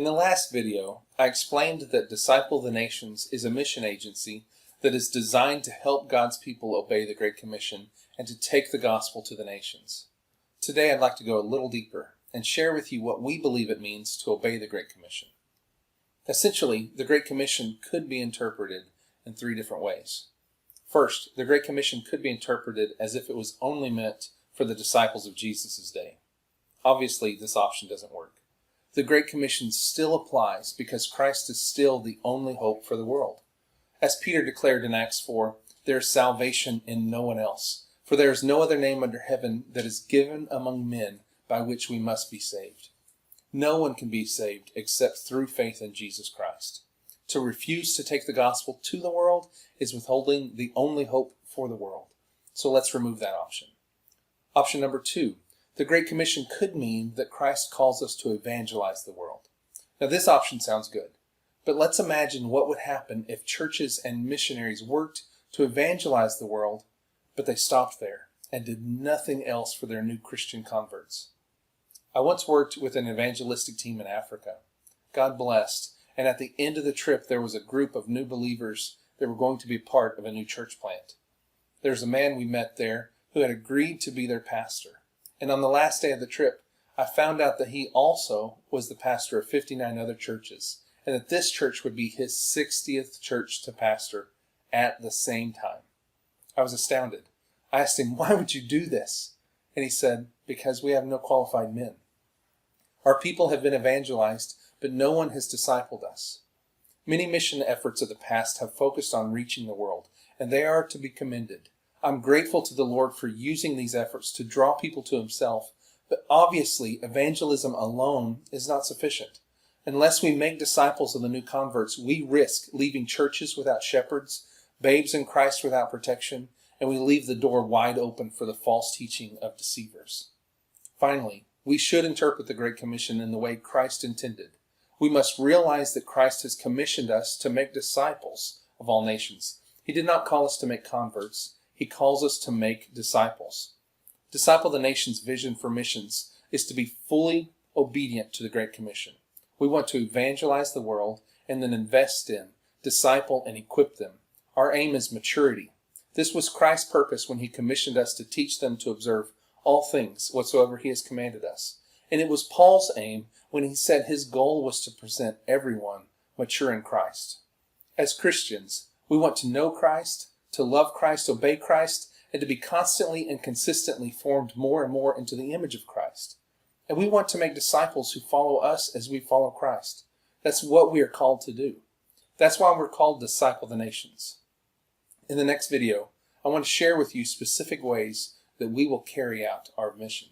In the last video, I explained that Disciple the Nations is a mission agency that is designed to help God's people obey the Great Commission and to take the gospel to the nations. Today I'd like to go a little deeper and share with you what we believe it means to obey the Great Commission. Essentially, the Great Commission could be interpreted in three different ways. First, the Great Commission could be interpreted as if it was only meant for the disciples of Jesus' day. Obviously, this option doesn't work. The Great Commission still applies because Christ is still the only hope for the world. As Peter declared in Acts 4, there is salvation in no one else, for there is no other name under heaven that is given among men by which we must be saved. No one can be saved except through faith in Jesus Christ. To refuse to take the gospel to the world is withholding the only hope for the world. So let's remove that option. Option number 2. The Great Commission could mean that Christ calls us to evangelize the world. Now this option sounds good, but let's imagine what would happen if churches and missionaries worked to evangelize the world, but they stopped there and did nothing else for their new Christian converts. I once worked with an evangelistic team in Africa. God blessed, and at the end of the trip there was a group of new believers that were going to be part of a new church plant. There's a man we met there who had agreed to be their pastor. And on the last day of the trip, I found out that he also was the pastor of 59 other churches, and that this church would be his 60th church to pastor at the same time. I was astounded. I asked him, "Why would you do this?" And he said, "Because we have no qualified men. Our people have been evangelized, but no one has discipled us." Many mission efforts of the past have focused on reaching the world, and they are to be commended. I'm grateful to the Lord for using these efforts to draw people to himself, but obviously evangelism alone is not sufficient. Unless we make disciples of the new converts, we risk leaving churches without shepherds, babes in Christ without protection, and we leave the door wide open for the false teaching of deceivers. Finally, we should interpret the Great Commission in the way Christ intended. We must realize that Christ has commissioned us to make disciples of all nations. He did not call us to make converts. He calls us to make disciples. Disciple the Nation's vision for missions is to be fully obedient to the Great Commission. We want to evangelize the world and then invest in, disciple, and equip them. Our aim is maturity. This was Christ's purpose when he commissioned us to teach them to observe all things whatsoever he has commanded us. And it was Paul's aim when he said his goal was to present everyone mature in Christ. As Christians, we want to know Christ, to love Christ, obey Christ, and to be constantly and consistently formed more and more into the image of Christ. And we want to make disciples who follow us as we follow Christ. That's what we are called to do. That's why we're called Disciple the Nations. In the next video, I want to share with you specific ways that we will carry out our mission.